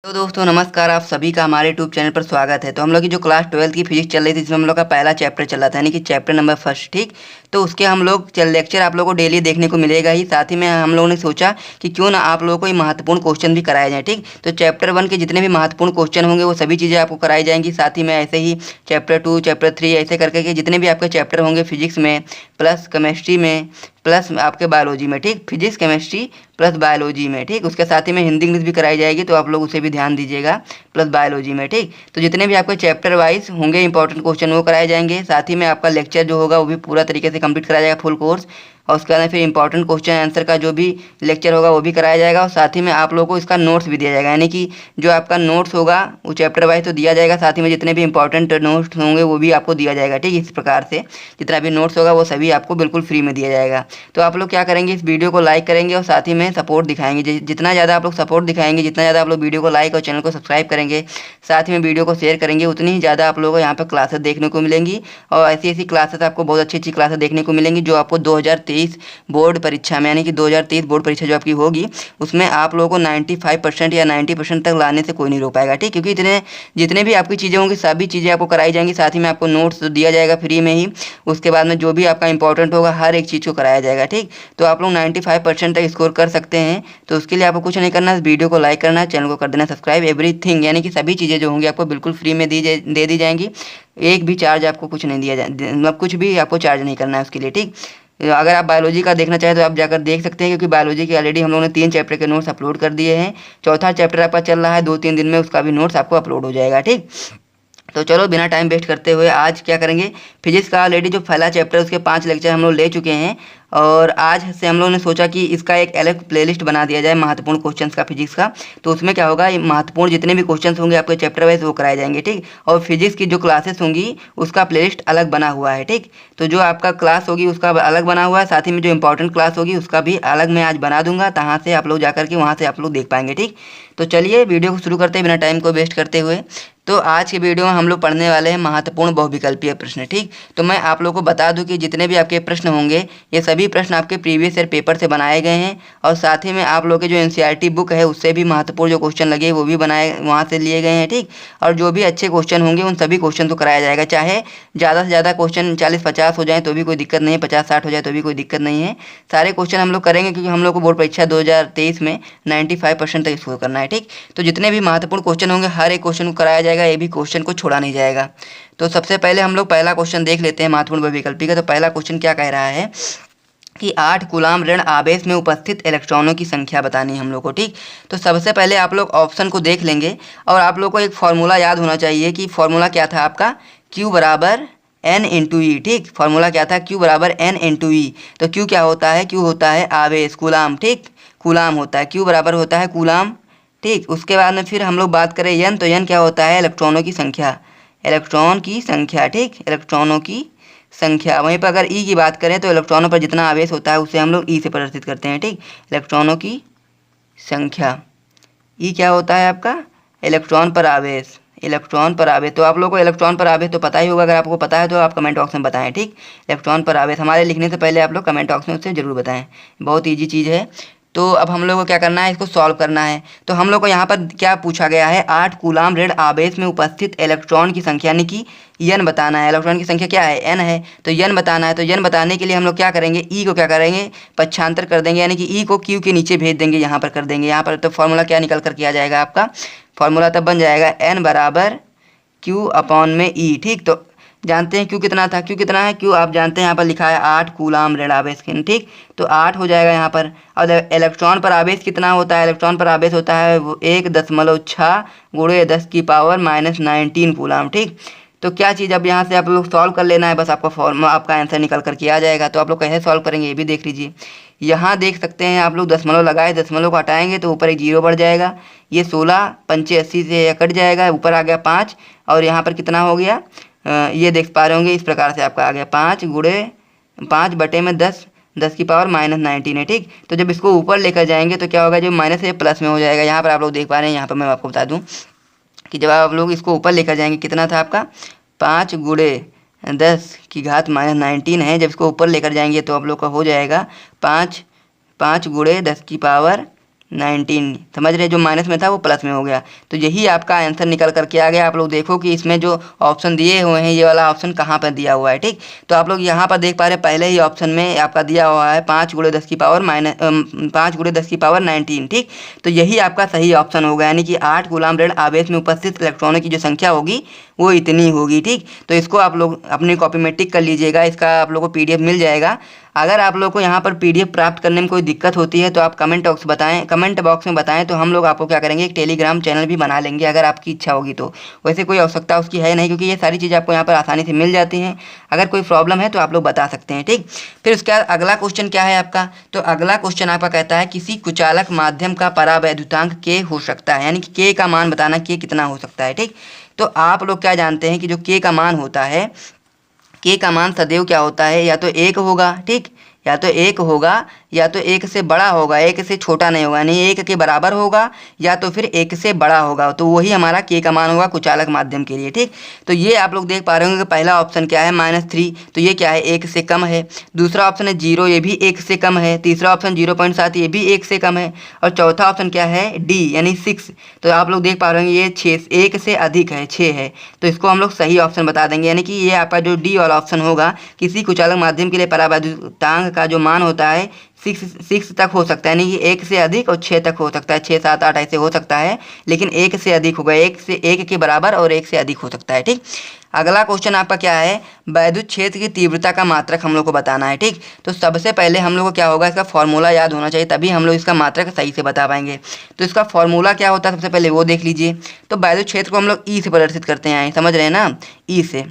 तो दोस्तों नमस्कार, आप सभी का हमारे यूट्यूब चैनल पर स्वागत है। तो हम लोग की जो क्लास 12 की फिजिक्स चल रही थी, जिसमें हम लोग का पहला चैप्टर चल रहा था, यानी कि चैप्टर नंबर फर्स्ट, ठीक। तो उसके हम लोग लेक्चर आप लोगों को डेली देखने को मिलेगा ही। साथ ही में हम लोगों ने सोचा कि क्यों ना आप लोगों को ये महत्वपूर्ण क्वेश्चन भी कराए जाए, ठीक। तो चैप्टर 1 के जितने भी महत्वपूर्ण क्वेश्चन होंगे वो सभी चीज़ें आपको कराई जाएंगी। साथ ही में ऐसे ही चैप्टर 2, चैप्टर 3 ऐसे करके के जितने भी आपके चैप्टर होंगे फिजिक्स में, प्लस केमिस्ट्री में, प्लस आपके बायोलॉजी में, ठीक। फिजिक्स केमिस्ट्री प्लस बायोलॉजी में, ठीक। उसके साथ ही में हिंदी इंग्लिश भी कराई जाएगी, तो आप लोग उसे भी ध्यान दीजिएगा, प्लस बायोलॉजी में, ठीक। तो जितने भी आपके चैप्टर वाइज होंगे इंपॉर्टेंट क्वेश्चन वो कराए जाएंगे। साथ ही में आपका लेक्चर जो होगा वो भी पूरा तरीके से कंप्लीट कराया जाएगा, फुल कोर्स। और उसके बाद फिर इंपॉर्टेंट क्वेश्चन आंसर का जो भी लेक्चर होगा वो भी कराया जाएगा। और साथ ही में आप लोगों को इसका नोट्स भी दिया जाएगा, यानी कि जो आपका नोट्स होगा वो चैप्टर वाइज तो दिया जाएगा। साथ ही में जितने भी इंपॉर्टेंट नोट्स होंगे वो भी आपको दिया जाएगा, ठीक। इस प्रकार से जितना भी नोट्स होगा वो सभी आपको बिल्कुल फ्री में दिया जाएगा। तो आप लोग क्या करेंगे, इस वीडियो को लाइक करेंगे और साथ ही में सपोर्ट दिखाएंगे। जितना ज़्यादा आप लोग सपोर्ट दिखाएंगे, जितना ज़्यादा आप लोग वीडियो को लाइक और चैनल को सब्सक्राइब करेंगे, साथ ही में वीडियो को शेयर करेंगे, उतनी ही ज़्यादा आप लोगों को यहाँ पर क्लासेस देखने को मिलेंगी। और ऐसी ऐसी क्लासेस आपको बहुत अच्छी अच्छी क्लासेस देखने को मिलेंगी जो आपको 2023 बोर्ड परीक्षा में, यानी कि 2023 बोर्ड परीक्षा जो आपकी होगी उसमें आप लोगों को 95% या 90% तक लाने से कोई नहीं रोक पाएगा, ठीक। क्योंकि जितने भी आपकी चीज़ें होंगी सभी चीज़ें आपको कराई जाएंगी। साथ ही में आपको नोट्स दिया जाएगा फ्री में ही। उसके बाद में जो भी आपका इंपॉर्टेंट होगा हर एक चीज़ को कराया जाएगा, ठीक। तो आप लोग 95% तक स्कोर कर सकते हैं। तो उसके लिए आपको कुछ नहीं करना है, वीडियो को लाइक करना है, चैनल को कर देना सब्सक्राइब, एवरीथिंग, यानी कि सभी चीज़ें जो होंगी आपको बिल्कुल फ्री में दे दी जाएंगी। एक भी चार्ज आपको कुछ नहीं दिया जाए, मतलब कुछ भी आपको चार्ज नहीं करना है उसके लिए, ठीक। अगर आप बायोलॉजी का देखना चाहें तो आप जाकर देख सकते हैं, क्योंकि बायोलॉजी के ऑलरेडी हम लोगों ने 3 चैप्टर के नोट्स अपलोड कर दिए हैं। चौथा चैप्टर आपका चल रहा है, 2-3 दिन में उसका भी नोट्स आपको अपलोड हो जाएगा, ठीक। तो चलो बिना टाइम वेस्ट करते हुए आज क्या करेंगे, फिजिक्स का ऑलरेडी जो पहला चैप्टर है उसके 5 लेक्चर हम लोग ले चुके हैं। और आज से हम लोगों ने सोचा कि इसका एक अलग प्लेलिस्ट बना दिया जाए महत्वपूर्ण क्वेश्चंस का फिजिक्स का। तो उसमें क्या होगा, महत्वपूर्ण जितने भी क्वेश्चंस होंगे आपके चैप्टर वाइज वो कराए जाएंगे, ठीक। और फिजिक्स की जो क्लासेस होंगी उसका प्लेलिस्ट अलग बना हुआ है, ठीक। तो जो आपका क्लास होगी उसका अलग बना हुआ है, साथ ही में जो इंपॉर्टेंट क्लास होगी उसका भी अलग मैं आज बना दूंगा, तहाँ से आप लोग जाकर के वहाँ से आप लोग देख पाएंगे, ठीक। तो चलिए वीडियो को शुरू करते हैं बिना टाइम को वेस्ट करते हुए। तो आज के वीडियो में हम लोग पढ़ने वाले हैं महत्वपूर्ण बहुविकल्पीय प्रश्न, ठीक। तो मैं आप लोगों को बता दूं कि जितने भी आपके प्रश्न होंगे ये सभी प्रश्न आपके प्रीवियस ईयर पेपर से बनाए गए हैं। और साथ ही में आप लोग के जो एनसीईआरटी बुक है उससे भी महत्वपूर्ण जो क्वेश्चन लगे वो भी बनाए वहाँ से लिए गए हैं, ठीक। और जो भी अच्छे क्वेश्चन होंगे उन सभी क्वेश्चन को कराया जाएगा, चाहे ज़्यादा से ज़्यादा क्वेश्चन 40-50 हो जाए तो भी कोई दिक्कत नहीं है, 50-60 हो जाए तो भी कोई दिक्कत नहीं है। सारे क्वेश्चन हम लोग करेंगे, क्योंकि हम लोग को बोर्ड परीक्षा 2023 में 95% तक स्कोर करना है, ठीक। तो जितने भी महत्वपूर्ण क्वेश्चन होंगे हर एक क्वेश्चन को कराया जाएगा, ये भी क्वेश्चन को छोड़ा नहीं जाएगा। तो सबसे पहले हम लोग पहला क्वेश्चन देख लेते हैं महत्वपूर्ण बहुविकल्पी का। तो पहला क्वेश्चन क्या कह रहा है कि 8 कूलाम ऋण आवेश में उपस्थित इलेक्ट्रॉनों की संख्या बतानी है हम लोग को, ठीक। तो सबसे पहले आप लोग ऑप्शन को देख लेंगे और आप लोग को एक फॉर्मूला याद होना चाहिए कि फॉर्मूला क्या था आपका, Q बराबर N इंटू ई, ठीक। फॉर्मूला क्या था, Q बराबर N इंटू ई। तो Q क्या होता है, Q होता है आवेश, कूलाम, ठीक। कूलाम होता है, Q बराबर होता है कूलाम, ठीक। उसके बाद में फिर हम लोग बात करें N, तो N क्या होता है, इलेक्ट्रॉनों की संख्या, इलेक्ट्रॉन की संख्या, ठीक। इलेक्ट्रॉनों की संख्या। वहीं पर अगर ई की बात करें तो इलेक्ट्रॉनों पर जितना आवेश होता है उसे हम लोग ई से प्रदर्शित करते हैं, ठीक। इलेक्ट्रॉनों की संख्या, ई क्या होता है आपका, इलेक्ट्रॉन पर आवेश, इलेक्ट्रॉन पर आवेश। तो आप लोगों को इलेक्ट्रॉन पर आवेश तो पता ही होगा, अगर आपको पता है तो आप कमेंट बॉक्स में बताएं, ठीक। इलेक्ट्रॉन पर आवेश हमारे लिखने से पहले आप लोग कमेंट बॉक्स में उससे ज़रूर बताएं, बहुत ईजी चीज़ है। तो अब हम लोग को क्या करना है, इसको सॉल्व करना है। तो हम लोग को यहाँ पर क्या पूछा गया है, 8 कूलाम ऋण आवेश में उपस्थित इलेक्ट्रॉन की संख्या, यानी कि n बताना है। इलेक्ट्रॉन की संख्या क्या है, n है, तो n बताना है। तो n बताने के लिए हम लोग क्या करेंगे, e को क्या करेंगे, पक्षांतर कर देंगे, यानी कि e को q के नीचे भेज देंगे, यहाँ पर कर देंगे यहाँ पर। तो फॉर्मूला क्या निकल कर के आ जाएगा आपका, फॉर्मूला तब बन जाएगा n बराबर q अपॉन में e, ठीक। तो जानते हैं Q कितना था, Q कितना है, Q आप जानते हैं यहाँ पर लिखा है 8 कूलाम ऋण आवेश, ठीक। तो 8 हो जाएगा यहाँ पर। और इलेक्ट्रॉन पर आवेश कितना होता है, इलेक्ट्रॉन पर आवेश होता है 1.6 गुणे 10 की पावर -19 कूलाम, ठीक। तो क्या चीज़ अब यहाँ से आप लोग सॉल्व कर लेना है, बस आपका फॉर्मूला आपका आंसर निकल करके आ जाएगा। तो आप लोग कैसे सॉल्व करेंगे ये भी देख लीजिए। यहाँ देख सकते हैं आप लोग दशमलव लगाए, दशमलव को हटाएंगे तो ऊपर एक जीरो बढ़ जाएगा, ये 16 पंचे 80 से कट जाएगा, ऊपर आ गया 5। और यहाँ पर कितना हो गया, ये देख पा रहे होंगे, इस प्रकार से आपका आ गया 5 गुणे 5 बटे में 10, 10 की पावर -19 है, ठीक। तो जब इसको ऊपर लेकर जाएंगे तो क्या होगा, जो माइनस है प्लस में हो जाएगा। यहाँ पर आप लोग देख पा रहे हैं, यहाँ पर मैं आपको बता दूँ कि जब आप लोग इसको ऊपर लेकर जाएंगे, कितना था आपका 5 गुणे 10 की घात -19 है। जब इसको ऊपर लेकर जाएंगे तो आप लोग का हो जाएगा 5 गुणे 10 की पावर 19 समझ रहे, जो माइनस में था वो प्लस में हो गया। तो यही आपका आंसर निकल करके आ गया। आप लोग देखो कि इसमें जो ऑप्शन दिए हुए हैं ये वाला ऑप्शन कहाँ पर दिया हुआ है, ठीक। तो आप लोग यहाँ पर देख पा रहे हैं पहले ही ऑप्शन में आपका दिया हुआ है 5 × 10 की पावर 19, ठीक। तो यही आपका सही ऑप्शन होगा, यानी कि 8 कूलाम ऋण आवेश में उपस्थित इलेक्ट्रॉनों की जो संख्या होगी वो इतनी होगी, ठीक। तो इसको आप लोग अपनी कॉपी में टिक कर लीजिएगा, इसका आप लोगों को PDF मिल जाएगा। अगर आप लोग को यहाँ पर PDF प्राप्त करने में कोई दिक्कत होती है तो आप कमेंट बॉक्स में बताएं, तो हम लोग आपको क्या करेंगे, एक टेलीग्राम चैनल भी बना लेंगे अगर आपकी इच्छा होगी तो। वैसे कोई आवश्यकता उसकी है नहीं, क्योंकि ये सारी चीज़ें आपको यहाँ पर आसानी से मिल जाती हैं। अगर कोई प्रॉब्लम है तो आप लोग बता सकते हैं, ठीक। फिर उसके बाद अगला क्वेश्चन क्या है आपका, तो अगला क्वेश्चन आपका कहता है किसी कुचालक माध्यम का परावैद्युतांक K हो सकता है, यानी कि K का मान बताना, K कितना हो सकता है, ठीक। तो आप लोग क्या जानते हैं कि जो K का मान होता है, K का मान सदैव क्या होता है, या तो 1 होगा, ठीक, या तो 1 होगा, या तो 1 से बड़ा होगा, 1 से छोटा नहीं होगा, यानी 1 के बराबर होगा, या तो फिर 1 से बड़ा होगा। तो वही हमारा K का मान होगा कुचालक माध्यम के लिए, ठीक। तो ये आप लोग देख पा रहे होंगे कि पहला ऑप्शन क्या है -3, तो ये क्या है, 1 से कम है। दूसरा ऑप्शन है 0, ये भी 1 से कम है। तीसरा ऑप्शन 0.7, ये भी 1 से कम है। और चौथा ऑप्शन क्या है, D यानी 6। तो आप लोग देख पा रहे होंगे ये 6, 1 से अधिक है, 6 है। तो इसको हम लोग सही ऑप्शन बता देंगे, यानी कि ये आपका जो D वाला ऑप्शन होगा, किसी कुचालक माध्यम के लिए परावैद्युतांक का जो मान होता है 6 तक हो सकता है, यानी कि 1 से अधिक और 6 तक हो सकता है, 6, 7, 8 ऐसे हो सकता है, लेकिन 1 से अधिक होगा, 1 के बराबर और 1 से अधिक हो सकता है, ठीक। अगला क्वेश्चन आपका क्या है, वैद्युत क्षेत्र की तीव्रता का मात्रक हम लोग को बताना है, ठीक। तो सबसे पहले हम लोग को क्या होगा, इसका फॉर्मूला याद होना चाहिए, तभी हम लोग इसका मात्रक सही से बता पाएंगे। तो इसका फॉर्मूला क्या होता है, सबसे पहले वो देख लीजिए। तो वैद्युत क्षेत्र को हम लोग E से प्रदर्शित करते हैं, समझ रहे हैं ना, E से।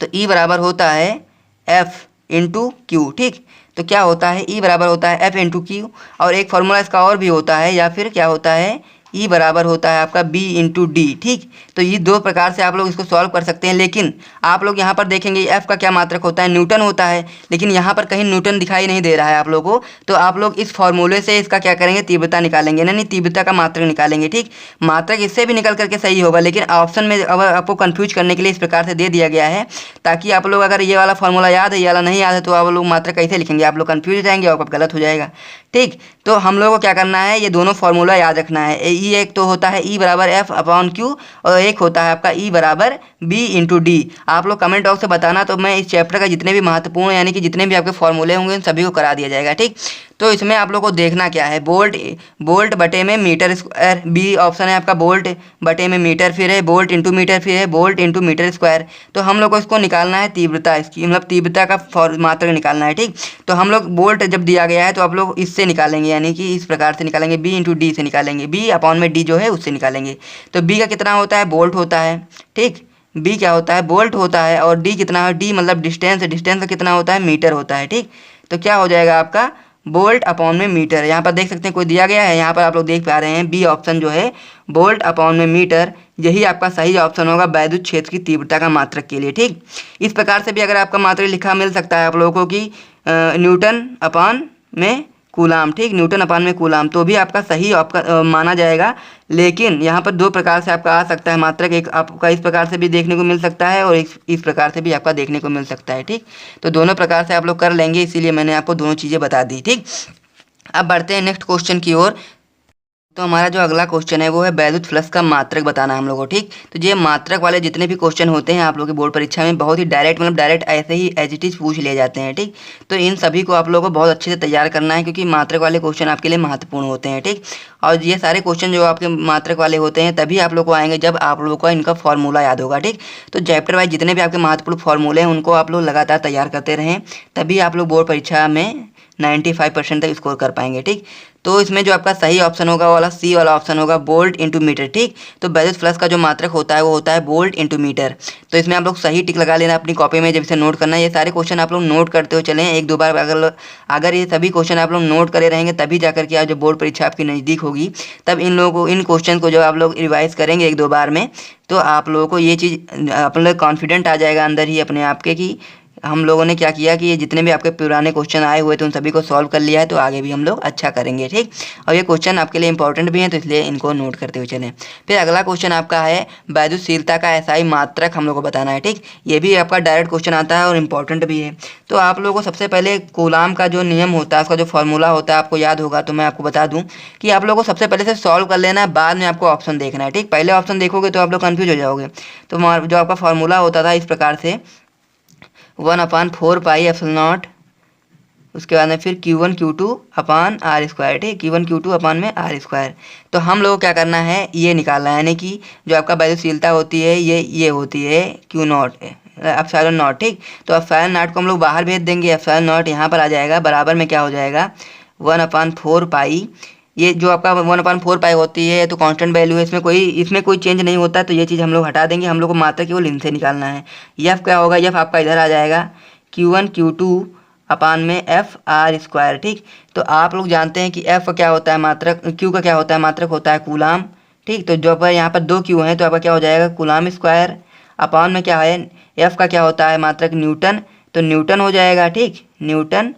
तो E बराबर होता है F × Q, ठीक। तो क्या होता है, E बराबर होता है F × Q। और एक फार्मूला इसका और भी होता है, या फिर क्या होता है, E बराबर होता है आपका B × D, ठीक। तो ये दो प्रकार से आप लोग इसको सॉल्व कर सकते हैं, लेकिन आप लोग यहाँ पर देखेंगे F का क्या मात्रक होता है, न्यूटन होता है, लेकिन यहाँ पर कहीं न्यूटन दिखाई नहीं दे रहा है आप लोगों को। तो आप लोग इस फॉर्मूले से इसका क्या करेंगे, तीव्रता निकालेंगे, यानी तीव्रता का मात्रक निकालेंगे, ठीक। मात्रक इससे भी निकल करके सही होगा, लेकिन ऑप्शन में अब आपको कन्फ्यूज करने के लिए इस प्रकार से दे दिया गया है, ताकि आप लोग अगर ये वाला फॉर्मूला याद है, ये वाला नहीं याद है, तो आप लोग मात्रक कैसे लिखेंगे, आप लोग कन्फ्यूज हो जाएंगे और गलत हो जाएगा, ठीक। तो हम लोग को क्या करना है, ये दोनों फार्मूला याद रखना है। एक तो होता है E बराबर F/Q, और एक होता है आपका E बराबर B × D। आप लोग कमेंट बॉक्स से बताना, तो मैं इस चैप्टर का जितने भी महत्वपूर्ण, यानी कि जितने भी आपके फॉर्मूले होंगे उन सभी को करा दिया जाएगा, ठीक। तो इसमें आप लोग को देखना क्या है, वोल्ट बटे में मीटर स्क्वायर, बी ऑप्शन है आपका वोल्ट बटे में मीटर, फिर है वोल्ट × मीटर, फिर है वोल्ट × मीटर स्क्वायर। तो हम लोग को इसको निकालना है तीव्रता, इसकी मतलब तीव्रता का मात्रक निकालना है, ठीक। तो हम लोग वोल्ट जब दिया गया है तो आप लोग इससे निकालेंगे, यानी कि इस प्रकार से निकालेंगे, B × D से निकालेंगे, B/D जो है उससे निकालेंगे। तो B का कितना होता है, वोल्ट होता है, ठीक। B क्या होता है, वोल्ट होता है, और D कितना है, D मतलब डिस्टेंस, डिस्टेंस का कितना होता है, मीटर होता है, ठीक। तो क्या हो जाएगा आपका वोल्ट/मीटर। यहाँ पर देख सकते हैं कोई दिया गया है, यहाँ पर आप लोग देख पा रहे हैं B ऑप्शन जो है वोल्ट/मीटर, यही आपका सही ऑप्शन होगा वैद्युत क्षेत्र की तीव्रता का मात्रक के लिए, ठीक। इस प्रकार से भी अगर आपका मात्रक लिखा मिल सकता है आप लोगों को कि N/में कूलाम, ठीक, N/में कूलाम, तो भी आपका सही आपका माना जाएगा। लेकिन यहाँ पर दो प्रकार से आपका आ सकता है मात्रक, एक आपका इस प्रकार से भी देखने को मिल सकता है, और इस प्रकार से भी आपका देखने को मिल सकता है, ठीक। तो दोनों प्रकार से आप लोग कर लेंगे, इसीलिए मैंने आपको दोनों चीज़ें बता दी, ठीक। अब बढ़ते हैं नेक्स्ट क्वेश्चन की ओर। तो हमारा जो अगला क्वेश्चन है वो है वैद्युत फ्लक्स का मात्रक बताना है हम लोगों को, ठीक। तो ये मात्रक वाले जितने भी क्वेश्चन होते हैं आप लोगों की बोर्ड परीक्षा में, बहुत ही डायरेक्ट, मतलब डायरेक्ट ऐसे ही एज इट इज पूछ लिए जाते हैं, ठीक। तो इन सभी को आप लोगों को बहुत अच्छे से तैयार करना है, क्योंकि मात्रक वाले क्वेश्चन आपके लिए महत्वपूर्ण होते हैं, ठीक। और ये सारे क्वेश्चन जो आपके मात्रक वाले होते हैं तभी आप लोग को आएंगे जब आप लोगों को इनका फॉर्मूला याद होगा, ठीक। तो चैप्टर वाइज जितने भी आपके महत्वपूर्ण फॉर्मूले हैं उनको आप लोग लगातार तैयार करते रहें, तभी आप लोग बोर्ड परीक्षा में 95% तक स्कोर कर पाएंगे, ठीक। तो इसमें जो आपका सही ऑप्शन होगा वो वाला C वाला ऑप्शन होगा वोल्ट × मीटर, ठीक। तो वैद्युत फ्लक्स का जो मात्रक होता है वो होता है वोल्ट × मीटर। तो इसमें आप लोग सही टिक लगा लेना अपनी कॉपी में, जब इसे नोट करना है। ये सारे क्वेश्चन आप लोग नोट करते हो चलें, एक दो बार अगर ये सभी क्वेश्चन आप लोग नोट करे रहेंगे तभी जाकर के आज जब बोर्ड परीक्षा आपकी नज़दीक होगी तब इन क्वेश्चन को जब आप लोग रिवाइज करेंगे एक दो बार में, तो आप लोगों को ये चीज़ अपने कॉन्फिडेंट आ जाएगा अंदर ही अपने आप के कि हम लोगों ने क्या किया कि ये जितने भी आपके पुराने क्वेश्चन आए हुए थे उन सभी को सॉल्व कर लिया है, तो आगे भी हम लोग अच्छा करेंगे, ठीक। और ये क्वेश्चन आपके लिए इंपॉर्टेंट भी हैं, तो इसलिए इनको नोट करते हुए चलें। फिर अगला क्वेश्चन आपका है वैद्युतशीलता का एसआई मात्रक हम लोग को बताना है, ठीक। ये भी आपका डायरेक्ट क्वेश्चन आता है और इम्पॉर्टेंट भी है। तो आप लोगों को सबसे पहले कूलाम का जो नियम होता है, उसका जो फॉर्मूला होता है आपको याद होगा, तो मैं आपको बता दूं कि आप लोगों को सबसे पहले से सॉल्व कर लेना है, बाद में आपको ऑप्शन देखना है, ठीक। पहले ऑप्शन देखोगे तो आप लोग कन्फ्यूज हो जाओगे। तो जो आपका फॉर्मूला होता था इस प्रकार से 1/4 पाई एप्सिलॉन नॉट, उसके बाद में फिर Q1 Q2 upon R square, ठीक। Q1 Q2 अपान में आर स्क्वायर। तो हम लोग को क्या करना है, ये निकालना है, यानी कि जो आपका वैद्युतशीलता होती है ये होती है Q0 एप्सिलॉन नॉट, ठीक। तो एप्सिलॉन नॉट को हम लोग बाहर भेज देंगे, एप्सिलॉन नॉट यहाँ पर आ जाएगा, बराबर में क्या हो जाएगा 1/4 पाई। ये जो आपका 1/4 पाई होती है तो कांस्टेंट वैल्यू है, इसमें कोई चेंज नहीं होता, तो ये चीज़ हम लोग हटा देंगे। हम लोग को मात्रा केवल इनसे निकालना है। यफ क्या होगा, यफ आपका इधर आ जाएगा Q1 Q2 अपान में एफ आर स्क्वायर, ठीक। तो आप लोग जानते हैं कि एफ का क्या होता है मात्रक, क्यू का क्या होता है मात्रक होता है कूलाम, ठीक। तो जो पर यहाँ पर 2 क्यू हैं तो आपका क्या हो जाएगा कूलाम स्क्वायर, अपान में क्या है एफ का क्या होता है मात्रक न्यूटन, तो न्यूटन हो जाएगा, ठीक। न्यूटन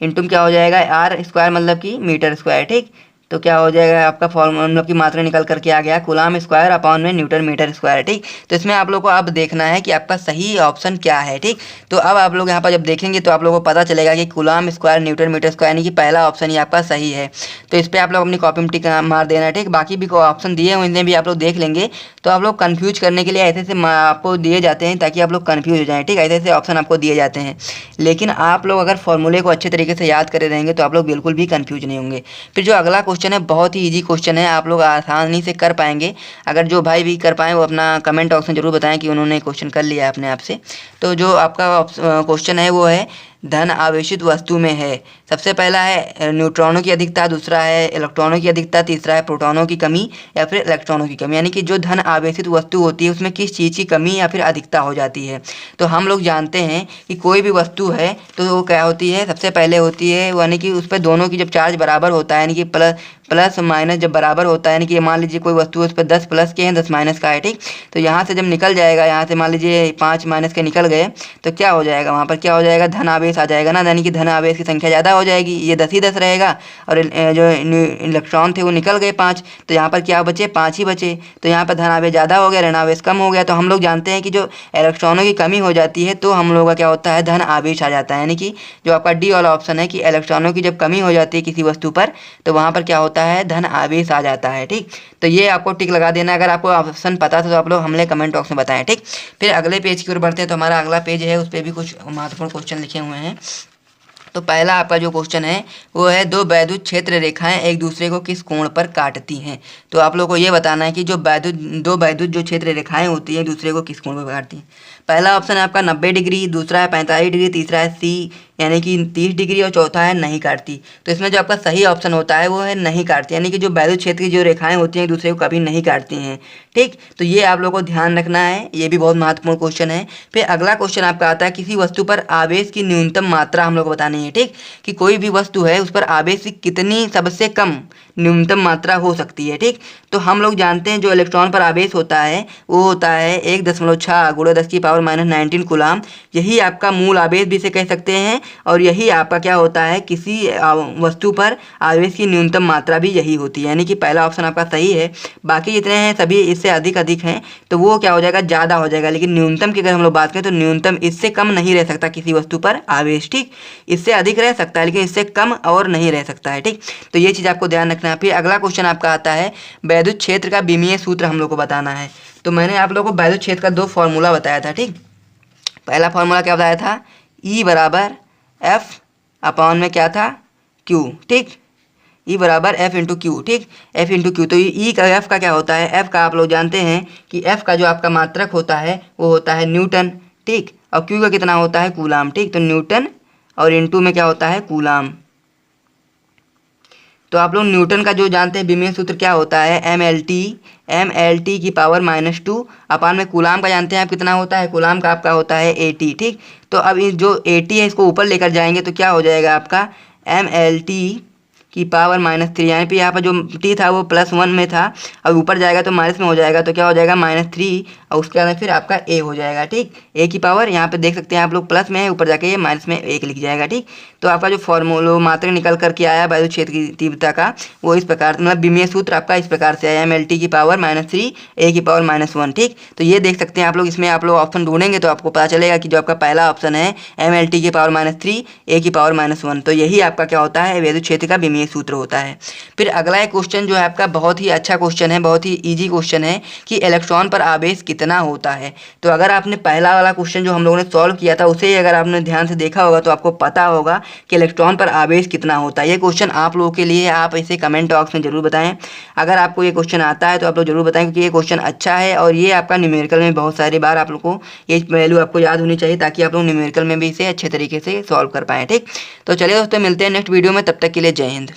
इंटू क्या हो जाएगा आर स्क्वायर मतलब कि मीटर स्क्वायर, ठीक। तो क्या हो जाएगा आपका फॉर्मूला मतलब की मात्रा निकल करके आ गया कूलाम स्क्वायर अपॉन में न्यूटन मीटर स्क्वायर, ठीक। तो इसमें आप लोग को अब देखना है कि आपका सही ऑप्शन क्या है, ठीक। तो अब आप लोग यहाँ पर जब देखेंगे तो आप लोगों को पता चलेगा कि coulomb square newton metre square यानी कि पहला ऑप्शन ही आपका सही है। तो इस पर आप लोग अपनी कॉपी में टिक मार देना है, ठीक। बाकी भी ऑप्शन दिए हुए इन्हें भी आप लोग देख लेंगे। तो आप लोग कन्फ्यूज करने के लिए ऐसे ऐसे आपको दिए जाते हैं ताकि आप लोग कन्फ्यूज हो जाएँ, ठीक। ऐसे ऐसे ऑप्शन आपको दिए जाते हैं, लेकिन आप लोग अगर फॉर्मूले को अच्छे तरीके से याद करे रहेंगे तो आप लोग बिल्कुल भी कन्फ्यूज नहीं होंगे। फिर जो अगला क्वेश्चन है बहुत ही ईजी क्वेश्चन है, आप लोग आसानी से कर पाएंगे। अगर जो भाई भी कर पाएँ वो अपना कमेंट ऑप्शन जरूर बताएं कि उन्होंने क्वेश्चन कर लिया अपने आप से। तो जो आपका क्वेश्चन है वो है धन आवेशित वस्तु में है, सबसे पहला है न्यूट्रॉनों की अधिकता, दूसरा है इलेक्ट्रॉनों की अधिकता, तीसरा है प्रोटॉनों की कमी या फिर इलेक्ट्रॉनों की कमी। यानी कि जो धन आवेशित वस्तु होती है उसमें किस चीज़ की कमी या फिर अधिकता हो जाती है। तो हम लोग जानते हैं कि कोई भी वस्तु है तो वो क्या होती है, सबसे पहले होती है यानी कि उस पर दोनों की जब चार्ज बराबर होता है यानी कि प्लस माइनस जब बराबर होता है, यानी कि मान लीजिए कोई वस्तु है उस पर 10 प्लस के हैं 10 माइनस का है, ठीक। तो यहाँ से जब निकल जाएगा, यहाँ से मान लीजिए 5 माइनस के निकल गए तो क्या हो जाएगा, वहाँ पर क्या हो जाएगा धन आवेश आ जाएगा ना, यानी कि धन आवेश की संख्या ज़्यादा हो जाएगी, ये 10 ही 10 रहेगा। और जो इलेक्ट्रॉन थे वो निकल गए 5, तो यहाँ पर क्या बचे 5 ही बचे, तो यहाँ पर धन आवेश ज़्यादा हो गया, ऋण आवेश कम हो गया। तो हम लोग जानते हैं कि जो इलेक्ट्रॉनों की कमी हो जाती है तो हम लोगों का क्या होता है धन आवेश आ जाता है, यानी कि जो आपका डी वाला ऑप्शन है कि इलेक्ट्रॉनों की जब कमी हो जाती है किसी वस्तु पर तो वहाँ पर क्या होता है धन आवेश आ जाता है, ठीक। तो ये आपको टिक लगा देना, अगर आपको ऑप्शन पता था तो आप लोग हमने कमेंट बॉक्स में बताएं, ठीक। फिर अगले पेज की ओर बढ़ते हैं। तो हमारा अगला पेज है उस पर भी कुछ महत्वपूर्ण क्वेश्चन लिखे हुए हैं। तो पहला आपका जो क्वेश्चन है वो है दो वैद्युत क्षेत्र रेखाएं एक दूसरे को किस कोण पर काटती हैं। तो आप लोगों को ये बताना है कि जो दो वैद्युत जो क्षेत्र रेखाएं होती हैं एक दूसरे को किस कोण पर काटती हैं। पहला ऑप्शन है आपका 90 डिग्री, दूसरा है 45 डिग्री, तीसरा है सी यानी कि 30 डिग्री और चौथा है नहीं काटती। तो इसमें जो आपका सही ऑप्शन होता है वो है नहीं काटती, यानी कि जो वैद्युत क्षेत्र की जो रेखाएं होती हैं एक दूसरे को कभी नहीं काटती हैं, ठीक। तो ये आप लोगों को ध्यान रखना है, ये भी बहुत महत्वपूर्ण क्वेश्चन है। फिर अगला क्वेश्चन आपका आता है किसी वस्तु पर आवेश की न्यूनतम मात्रा हम लोग को बतानी है, ठीक। कि कोई भी वस्तु है उस पर आवेश की कितनी सबसे कम न्यूनतम मात्रा हो सकती है, ठीक। तो हम लोग जानते हैं जो इलेक्ट्रॉन पर आवेश होता है वो होता है 1.6 गुणा 10⁻⁻⁹ कूलाम। यही आपका मूल आवेश भी इसे कह सकते हैं और यही आपका क्या होता है किसी वस्तु पर आवेश की न्यूनतम मात्रा भी यही होती है, यानी कि पहला ऑप्शन आपका सही है। बाकी जितने हैं सभी इससे अधिक हैं तो वो क्या हो जाएगा ज़्यादा हो जाएगा, लेकिन न्यूनतम की अगर हम लोग बात करें तो न्यूनतम इससे कम नहीं रह सकता किसी वस्तु पर आवेश, ठीक। इससे अधिक रह सकता है लेकिन इससे कम और नहीं रह सकता है, ठीक। तो ये चीज़ आपको ध्यान रखना है। फिर अगला क्वेश्चन आपका आता है वैद्युत क्षेत्र का विमीय सूत्र हम लोग को बताना है। तो मैंने आप लोगों को वैद्युत क्षेत्र का 2 फॉर्मूला बताया था, ठीक। पहला फॉर्मूला क्या बताया था E बराबर F अपॉन में क्या था Q, ठीक। E बराबर F इंटू क्यू, ठीक। F into Q. तो E का F का क्या होता है, F का आप लोग जानते हैं कि F का जो आपका मात्रक होता है वो होता है न्यूटन, ठीक। और Q का कितना होता है कूलाम, ठीक। तो न्यूटन और इंटू में क्या होता है कूलाम। तो आप लोग न्यूटन का जो जानते हैं विमीय सूत्र क्या होता है mLt की पावर -2 अपान में कूलाम का जानते हैं आप कितना होता है, कूलाम का आपका होता है 80, ठीक। तो अब जो 80 है इसको ऊपर लेकर जाएंगे तो क्या हो जाएगा आपका mLt की पावर -3, यानी कि यहाँ पर जो t था वो +1 में था और ऊपर जाएगा तो माइनस में हो जाएगा, तो क्या हो जाएगा -3 और उसके बाद फिर आपका a हो जाएगा। ठीक, a की पावर यहाँ पे देख सकते हैं आप लोग प्लस में है, ऊपर जाके ये माइनस में 1 लिख जाएगा। ठीक, तो आपका जो फॉर्मूला मात्रक निकल करके आया वायु क्षेत्र की तीव्रता का वो इस प्रकार, मतलब विमीय सूत्र आपका इस प्रकार से आया, mLT की पावर -3 a की पावर -1। ठीक, तो ये देख सकते हैं आप लोग, इसमें आप लोग ऑप्शन ढूंढेंगे तो आपको पता चलेगा कि जो आपका पहला ऑप्शन है mLT की पावर -3 a की पावर -1, तो यही आपका क्या होता है, विद्युत क्षेत्र का विमीय सूत्र होता है। फिर अगला एक क्वेश्चन जो है आपका बहुत ही अच्छा क्वेश्चन है, बहुत ही ईजी क्वेश्चन है कि इलेक्ट्रॉन पर आवेश कितना होता है। तो अगर आपने पहला वाला क्वेश्चन जो हम लोगों ने सॉल्व किया था उसे अगर आपने ध्यान से देखा होगा तो आपको पता होगा कि इलेक्ट्रॉन पर आवेश कितना होता है। ये क्वेश्चन आप लोगों के लिए, आप इसे कमेंट बॉक्स में जरूर बताएं। अगर आपको ये क्वेश्चन आता है तो आप लोग जरूर बताएं, क्योंकि ये क्वेश्चन अच्छा है और ये आपका न्यूमेरिकल में बहुत सारी बार आप लोग को ये वैल्यू आपको याद होनी चाहिए, ताकि आप लोग न्यूमेरिकल में भी इसे अच्छे तरीके से सॉल्व कर पाएँ। ठीक, तो चलिए दोस्तों, मिलते हैं नेक्स्ट वीडियो में, तब तक के लिए जय हिंद।